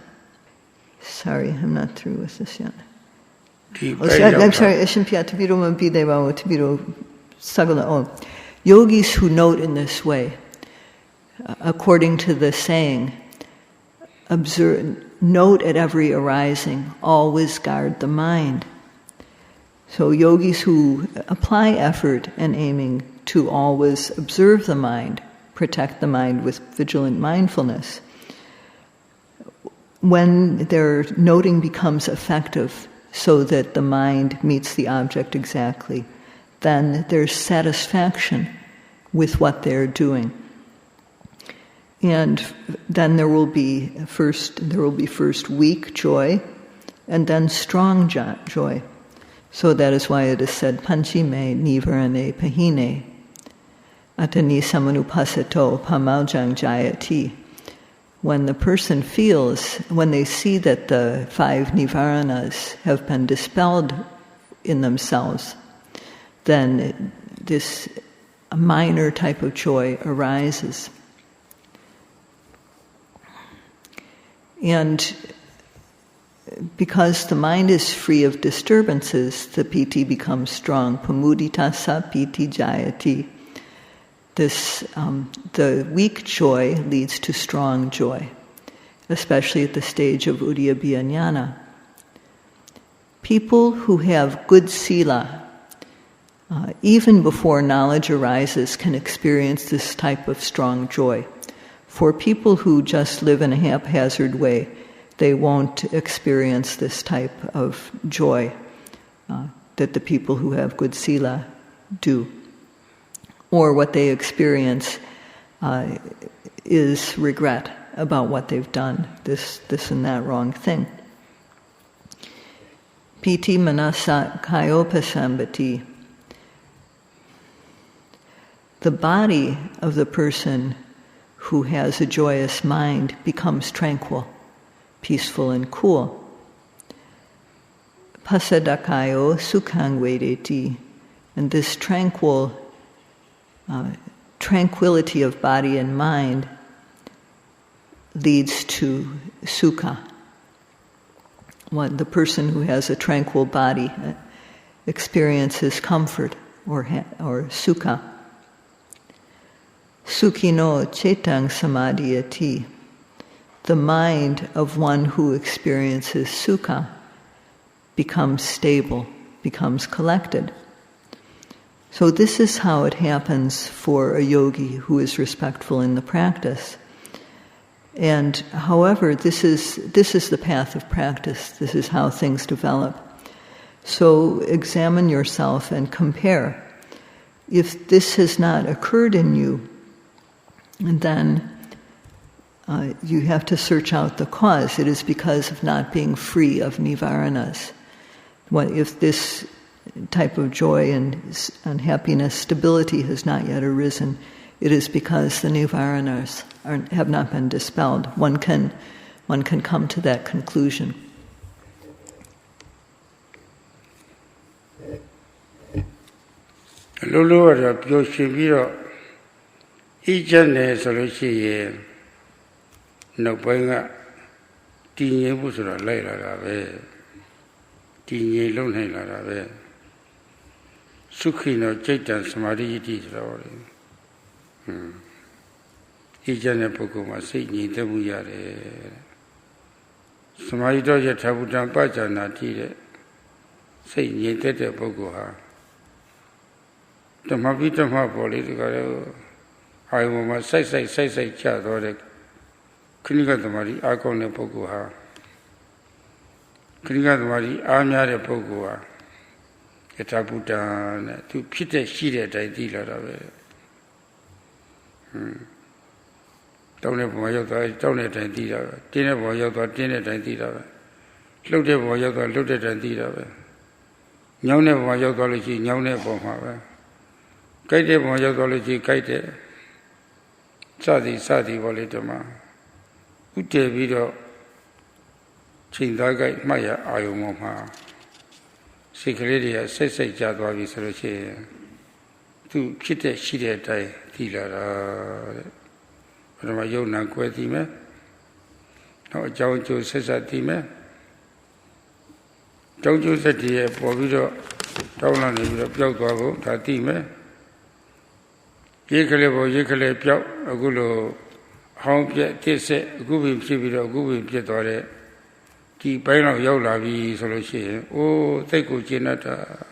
Speaker 2: Sorry, I'm not through with this yet. I'm sorry, yogis who note in this way, according to the saying, note at every arising, always guard the mind. So yogis who apply effort and aiming to always observe the mind, protect the mind with vigilant mindfulness, when their noting becomes effective so that the mind meets the object exactly, then there's satisfaction with what they're doing. And then there will be first weak joy, and then strong joy. So that is why it is said, panchime nivarane pahine, atani samanupasato pamaudzhang jayati. When the person when they see that the 5 nivaranas have been dispelled in themselves, then this minor type of joy arises. And because the mind is free of disturbances, the piti becomes strong. Pamuditasa piti jayati. The weak joy leads to strong joy, especially at the stage of udiyabhya jnana. People who have good sila, even before knowledge arises, can experience this type of strong joy. For people who just live in a haphazard way, they won't experience this type of joy that the people who have good sila do. Or what they experience is regret about what they've done, this and that wrong thing. Piti manasa kayopasambati. The body of the person who has a joyous mind becomes tranquil, peaceful and cool. Passaddhi sukhang vedeti. And this tranquility of body and mind leads to sukha. The person who has a tranquil body experiences comfort or sukha. Sukhino cetang samadhiyati. The mind of one who experiences sukha becomes stable, becomes collected. So this is how it happens for a yogi who is respectful in the practice. And however, this is the path of practice. This is how things develop. So examine yourself and compare. If this has not occurred in you, then you have to search out the cause. It is because of not being free of nivaranas. If this type of joy and happiness, stability has not yet arisen, it is because the nivaranas have not been dispelled. One can come to that conclusion.
Speaker 1: Sukhino Chaitan Samadhi iti Ijana Pokuma Sydney Tabuyare Samadhi Doja Tabutan Pachana Tide Sydney Tete Pokuha Tamapita Mapoli I will say chat or the Kinigatamari Akone Pokuha Kinigatamari Anyare Pokua Tabutan to Pite Shida Dila. Don't have Moyota, don't let Dila, dinner Moyota, dinner Dila, loaded Moyota, loaded Dila, Yone Moyotology, Yone Bomava, Guided Moyotology, guided Sadi Volitama, Ute Vido Chindaga Maya Ayumoma. Secretary Sese Jadwavi Soroche to Pite Shide Dai Tila Ramayona Quetime, no Jojo Sesatime, Jojo Seti, Povido, Tolan in the Piogo, Tatime, Yekale Pio, Agulo, Home Piet, Tese, Gubim Chibido, Gubim Pietore. Ki paino yola vi solo shi o tai ko chinata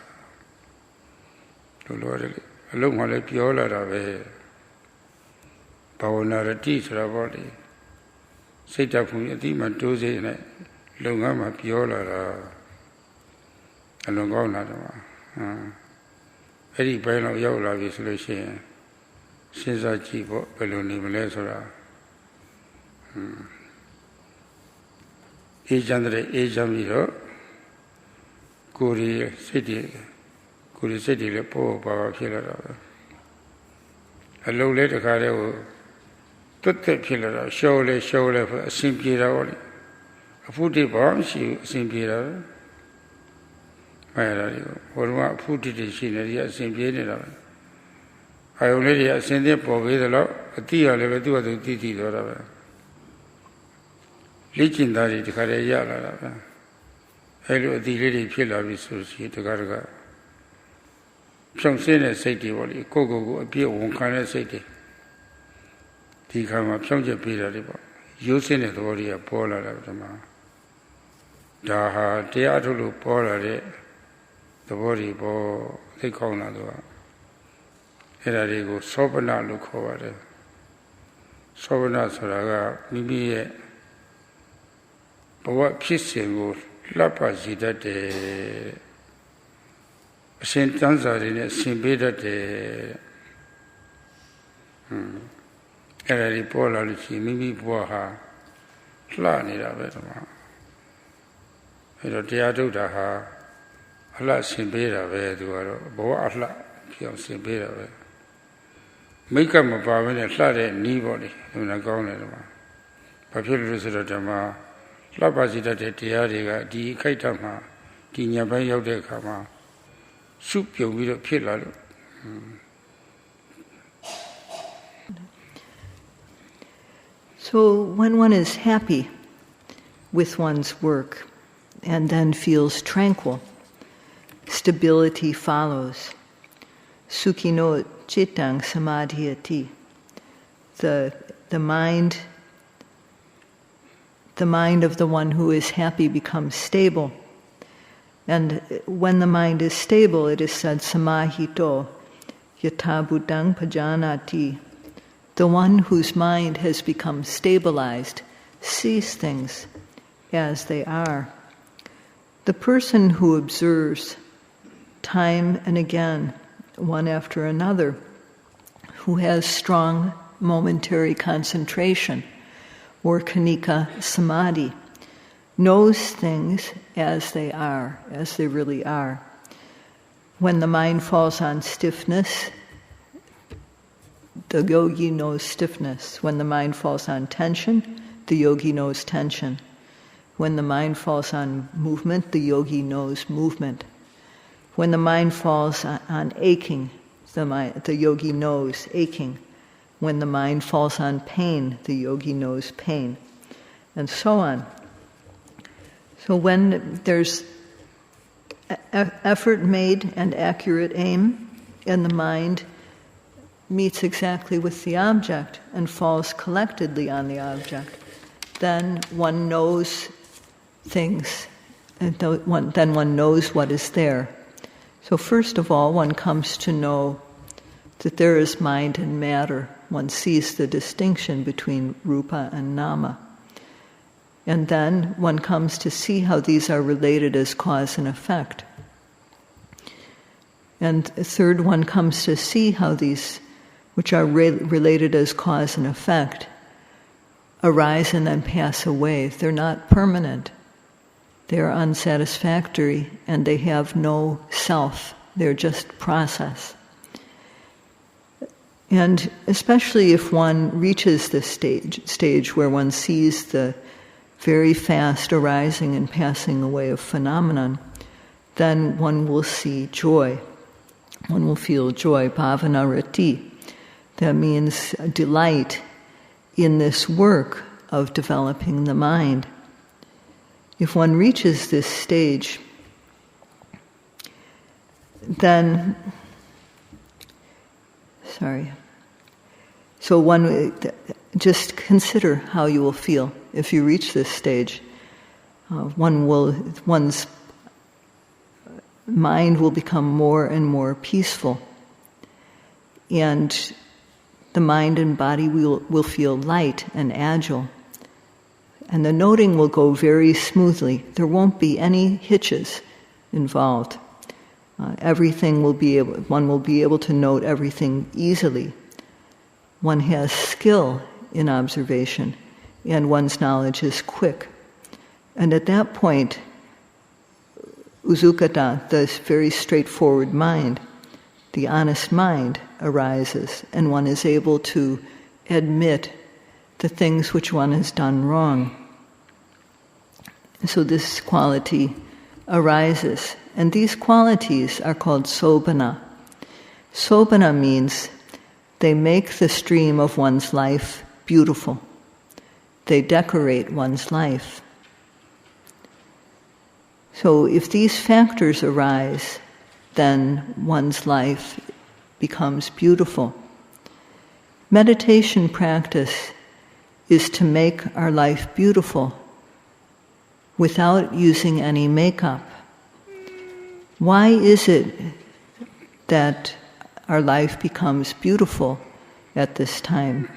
Speaker 1: lo a long ma le pyo la da be bhavana rati sora bo le sait ta phu ati ma to se ne long nga ma pyo la da a long kaung la da ma edi paino yola vi solo shi sin sa ji bo be lo ni ma le sora Ejandre Ejamiro Kuri City le Po Baba Pillar. A low letter careo Tutte Pillar, show le for a simpira. A footy bomb, she simpira. Burma footy the scenery at Simpira. I already ascended for with a lot, a tea or level to a titi or Legendary to Karayala. Hello, the lady Pilla Visusi to Garga. Some senior city, Coco appear one kind of city. The come up some Pilla, using it already a polar of the man. Daha, Teatulu polar, the body bo, they call another. Here they go, Sobana look over there. Sobana Soraga, maybe. What kissing would lapa zita de Saint Tanzar in a Simbeda de Era Pola Luci, Mimi Boha, Flani da Vetama. Ero Teatro da Ha, a la Simbeda Veduaro, Boatla, Pion Simbeda. Make up a bar when a flat at Nibody, in a gown. Papyrus of Dhamma. Labazita de Tiariga, di Kaitama, di Nyabayo de Kama, soup you with a pillar.
Speaker 2: So, when one is happy with one's work and then feels tranquil, stability follows. Sukhino chittang samadhiyati. The mind of the one who is happy becomes stable. And when the mind is stable, it is said samahito, Yatha Bhutang Pajanati. The one whose mind has become stabilized sees things as they are. The person who observes time and again, one after another, who has strong momentary concentration, or kanika samadhi, knows things as they are, as they really are. When the mind falls on stiffness, the yogi knows stiffness. When the mind falls on tension, the yogi knows tension. When the mind falls on movement, the yogi knows movement. When the mind falls on aching, the yogi knows aching. When the mind falls on pain, the yogi knows pain, and so on. So when there's effort made and accurate aim, and the mind meets exactly with the object and falls collectedly on the object, then one knows things, and then one knows what is there. So first of all, one comes to know that there is mind and matter. One sees the distinction between rupa and nama. And then one comes to see how these are related as cause and effect. And third, one comes to see how these, which are related as cause and effect, arise and then pass away. They're not permanent. They are unsatisfactory, and they have no self. They're just process. And especially if one reaches this stage where one sees the very fast arising and passing away of phenomenon, then one will see joy. One will feel joy, bhavana rati. That means delight in this work of developing the mind. If one reaches this stage, then, so one, just consider how you will feel if you reach this stage. One's mind will become more and more peaceful, and the mind and body will feel light and agile, and the noting will go very smoothly. There won't be any hitches involved. Everything one will be able to note everything easily. One has skill in observation, and one's knowledge is quick. And at that point, uzukata, this very straightforward mind, the honest mind, arises, and one is able to admit the things which one has done wrong. So this quality arises, and these qualities are called sobhana. Sobhana means they make the stream of one's life beautiful. They decorate one's life. So if these factors arise, then one's life becomes beautiful. Meditation practice is to make our life beautiful without using any makeup. Why is it that our life becomes beautiful at this time?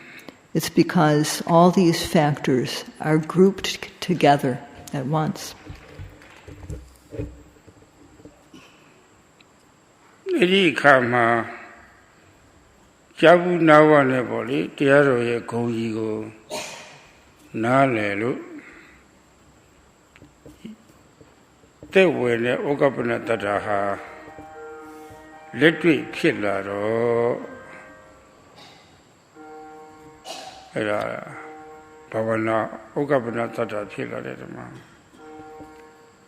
Speaker 2: It's because all these factors are grouped together at once.
Speaker 1: အဲ့ဒီအခါမှာကြာဘူးနာဝနဲ့ပေါ့လေတရားတော်ရဲ့ဂုဏ်ကြီးကိုနားလည်လို့တဲ့ဝင်တဲ့ဩကပ္ပနတ္တဟာလက်တွေ့ဖြစ်လာတော့အဲ့ဒါဘာဝနာဩကပ္ပနတ္တဖြစ်လာတဲ့ဓမ္မ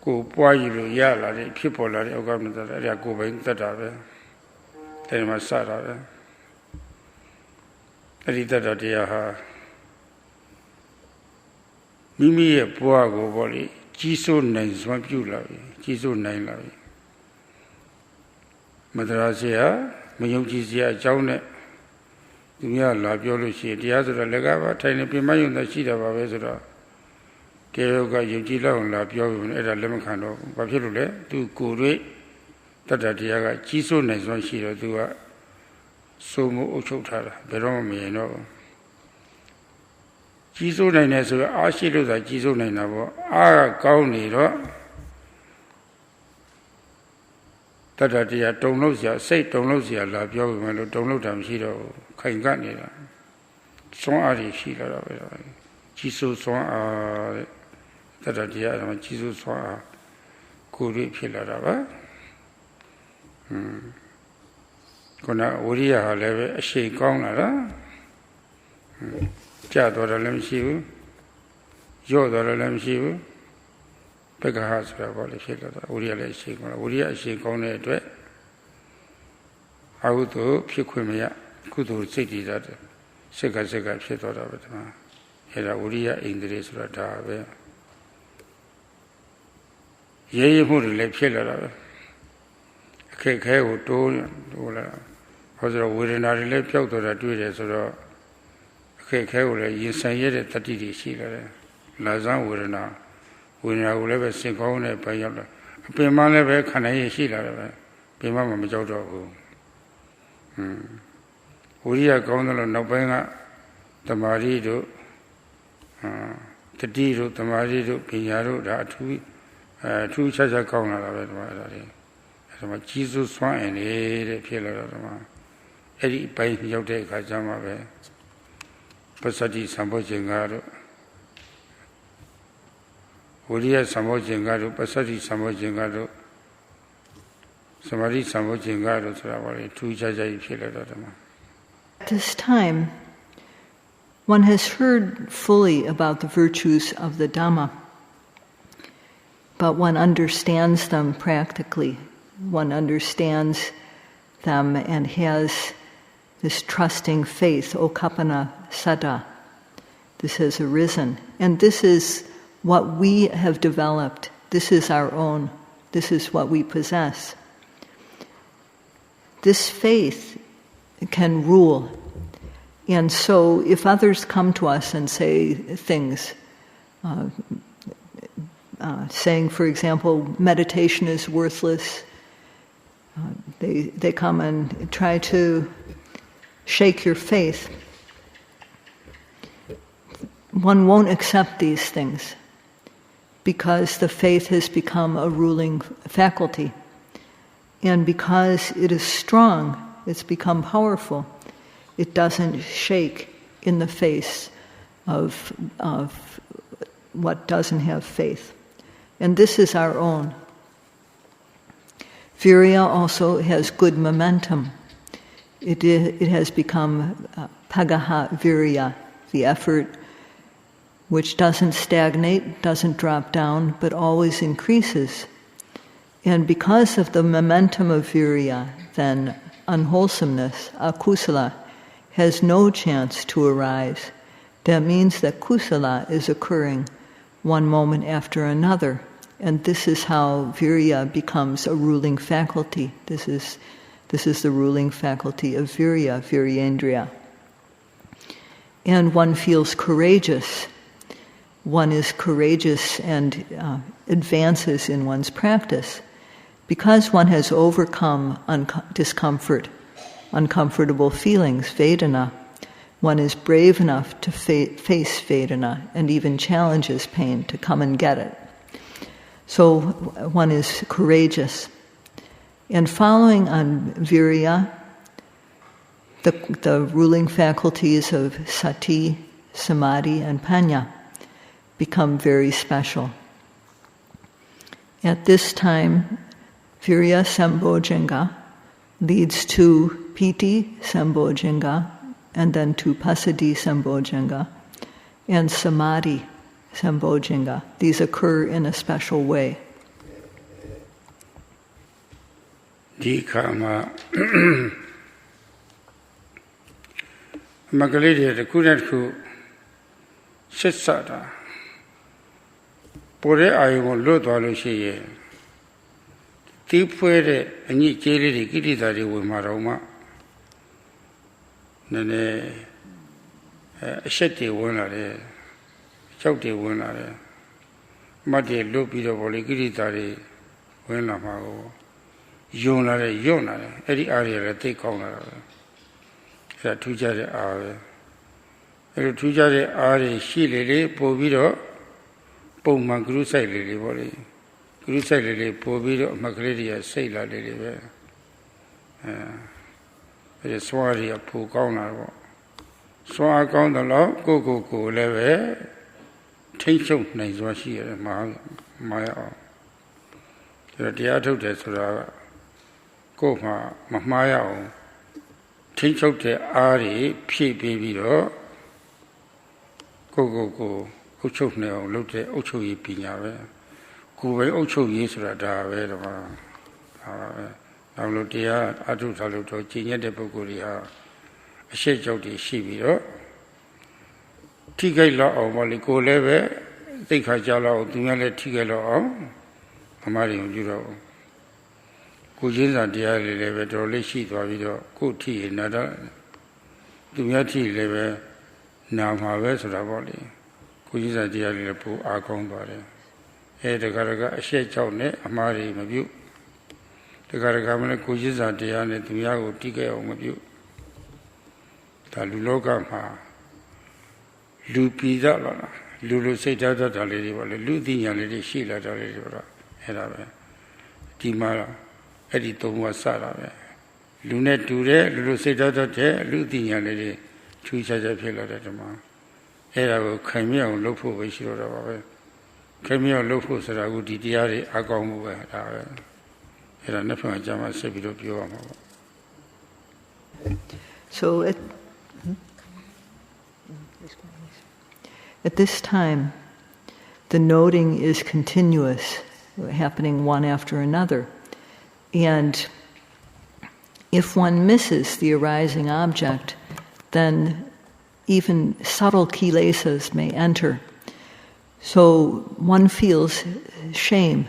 Speaker 1: ကိုပွားရည်လို့ရလာတဲ့ဖြစ်ပေါ်လာတဲ့ဩကပ္ပနတ္တအဲ့ဒါကိုယ်ပိုင်တတ်တာပဲအဲ့ဒီမှာစတာပဲအဲ့ဒီတတ်တာတရားဟာမိမိရဲ့ဘဝကိုပေါ့လေကြီးစိုးနိုင်စွမ်းပြုလာပြီကြီးစိုးနိုင်လာပြီမတရားစရာမယုံကြည်စရာအကြောင်းနဲ့သူများလာပြောလို့ရှိရင်တရားဆိုတော့လက်ကပါထိုင်နေပြင်မယုံတဲ့ရှိတာပါပဲဆိုတော့တရားကယုံကြည်လောက်လာပြောပြီးအဲ့ဒါလက်မခံတော့ဘာဖြစ်လို့လဲသူကိုယ်တွေ့တတ္တတရားကကြီးစိုးနိုင်စွမ်းရှိတော့သူက Sumu Uchutara, Beromino. Jisu Nainasu, Ashiru, the Jisu Nainabo, Gauniro. Tadadia, Donosia, say Donosia, La Biomano, Donotam Shiro, Kainganira. Son Ari Shira, Jisu Son Tadadia, Jisu Son Kuri Pilarava. Kona Viriya level, she gone. Jadora Lemshivu, Yodora Lemshivu, Pegahas, Viriya she gone, Viriya she gone at it. I would do Piquimia, Kudu city that Sega Shetora, Hera Viriya English Rata. Ye Muri Lepilla. Kay would do, was a Wirinari left out of that 2 days or Kay, you say it 30 Sheila, Lazan Wirina, when I will ever sing on a payola. Pima never can I Sheila, Pima Majodo. We are going to Nobanga, the Marido, the Dido, the Marido, Pinaro, that two such a corner of it. Jesus swine, a pillar of Eddie by Yote Kajama, Passaddhi Sambojjhanga, Viriya Sambojjhanga, Passaddhi Sambojjhanga, Samadhi Sambojjhanga, 2 Jajai pillar of
Speaker 2: At this time, one has heard fully about the virtues of the Dhamma, but one understands them practically. One understands them and has this trusting faith, okapana saddha. This has arisen. And this is what we have developed. This is our own. This is what we possess. This faith can rule. And so if others come to us and say things, saying, for example, meditation is worthless, they come and try to shake your faith. One won't accept these things because the faith has become a ruling faculty. And because it is strong, it's become powerful, it doesn't shake in the face of what doesn't have faith. And this is our own. Viriya also has good momentum. It has become pagaha viriya, the effort which doesn't stagnate, doesn't drop down, but always increases. And because of the momentum of viriya, then unwholesomeness, akusala, has no chance to arise. That means that kusala is occurring one moment after another. And this is how viriya becomes a ruling faculty. This is the ruling faculty of viriya, viryendriya. And one feels courageous. One is courageous and advances in one's practice. Because one has overcome discomfort, uncomfortable feelings, vedana, one is brave enough to face vedana and even challenges pain to come and get it. So one is courageous. And following on viriya, the ruling faculties of sati, samadhi, and panya become very special. At this time, Viriya Sambojjhanga leads to Piti Sambojjhanga, and then to Passaddhi Sambojjhanga, and Samadhi Sambojjhanga. These occur in a special way.
Speaker 1: Dikama Magalidi, the Kudanku, Sitsada, Pore Ayon Lodwalushi, Tipwere, and ye jelly, Gididari with Maroma, Nene Shetty Wonare, Chauti Wonare, Mati Lupi of Oligidari, Wenamago, Yonare, Eri area take on. အဲ့ဒါထူးခြားတဲ့အားပဲအဲ့လိုထူးခြားတဲ့အားတွေရှိလေလေပို့ပြီးတော့ပုံမှန်ဂရုစိုက်လေလေပေါ့လေဂရုစိုက်လေလေပို့ပြီးတော့အမှတ်ကလေးတွေကစိတ်လာလေလေပဲအဲ့စွာတွေကပိုကောင်းလာတော့စွာကောင်းတယ်လို့ကိုလည်းပဲထိမ့်ချုပ်နိုင်စွာရှိရတယ်မာရအောင်ဒါတရားထုတ်တယ်ဆိုတာကကိုယ်မှမမှားရအောင်ထိမ့်ချုပ်တဲ့အားတွေဖြည့်ပေးပြီးတော့ကိုအုပ်ချုပ်နေအောင်လုပ်တဲ့အုပ်ချုပ်ရေးပညာပဲကိုယ်ပဲအုပ်ချုပ်ရေးဆိုတာဒါပဲတော့ဒါပဲနောက်လို့တရားအထုထားလို့တော့ကျင့်ရတဲ့ပုဂ္ဂိုလ်တွေဟာအရှိတ်ကြောက်တွေရှိပြီးတော့ထိခိုက်လောက်အောင်ပေါ့လေကိုယ်လည်းပဲသိခါကြလောက်အောင်သူများလည်းထိခိုက်လောက်အောင်အမှားတွေမပြုတော့ကိုယ်ချင်းစာတရားတွေလည်းပဲတော်လေးရှိသွားပြီးတော့ကိုယ်ထိရနာတော့သူများထိလည်းပဲနာမှာပဲဆိုတာပေါ့လေကိုကြီးစားတရားတွေလည်းပိုအားကောင်းသွားတယ်တခါအရှက်ကြောက်နဲ့အမှားတွေမပြုတခါမလဲကိုကြီးစားတရားနဲ့သူများကိုတိကျအောင်မပြုဒါလူလောကမှာလူပြည်သားလာလူစိတ်ဓာတ်တာလေးတွေပေါ့လေလူသိညာလေးတွေရှိလာတာလေးတွေတော့အဲ့ဒါပဲဒီမှာအဲ့ဒီသုံးပါးစတာပဲလူနဲ့တူတဲ့လူစိတ်ဓာတ်တဲ့လူသိညာလေးတွေချူချာဖြစ်လာတဲ့ဓမ္မအဲ့ဒါကိုခိုင်မြဲအောင်လုပ်ဖို့ပဲရှိတော့တာပါပဲခိုင်မြဲအောင်လုပ်ဖို့ဆိုတာကဒီတရားတွေအကောင်းမှုပဲဒါပဲအဲ့ဒါနှစ်ဖက်အကြမ်းဆက်ပြီးတော့ပြောရမှာပါ
Speaker 2: So at this time the noting is continuous, happening one after another, and if one misses the arising object, then even subtle kilesas may enter. So one feels shame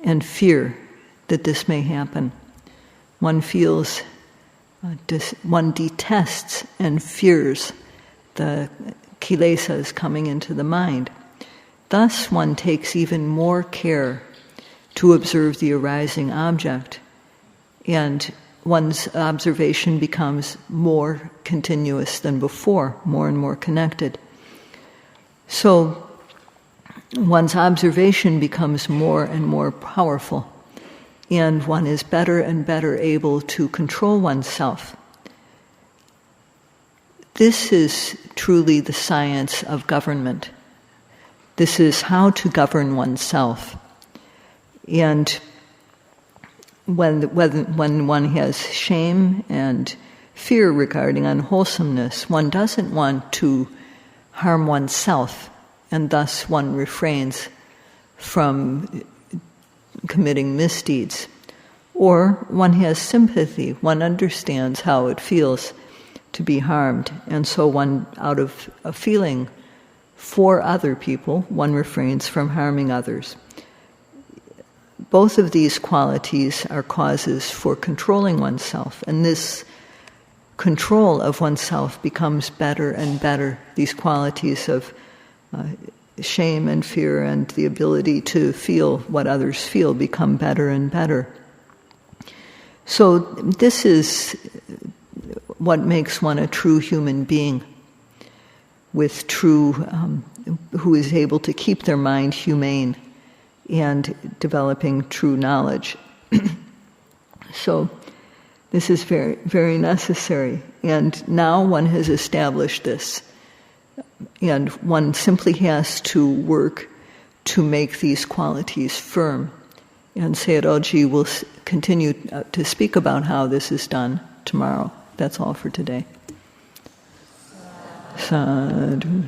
Speaker 2: and fear that this may happen. One feels, one detests and fears the kilesas coming into the mind. Thus one takes even more care to observe the arising object, and one's observation becomes more continuous than before, more and more connected. So one's observation becomes more and more powerful, and one is better and better able to control oneself. This is truly the science of government. This is how to govern oneself. And when one has shame and fear regarding unwholesomeness, one doesn't want to harm oneself, and thus one refrains from committing misdeeds. Or one has sympathy, one understands how it feels to be harmed, and so one, out of a feeling for other people, one refrains from harming others. Both of these qualities are causes for controlling oneself, and this control of oneself becomes better and better. These qualities of shame and fear and the ability to feel what others feel become better and better. So this is what makes one a true human being, with true, who is able to keep their mind humane and developing true knowledge. So this is very, very necessary. And now one has established this. And one simply has to work to make these qualities firm. And Sayadawgyi will continue to speak about how this is done tomorrow. That's all for today. Sadhu.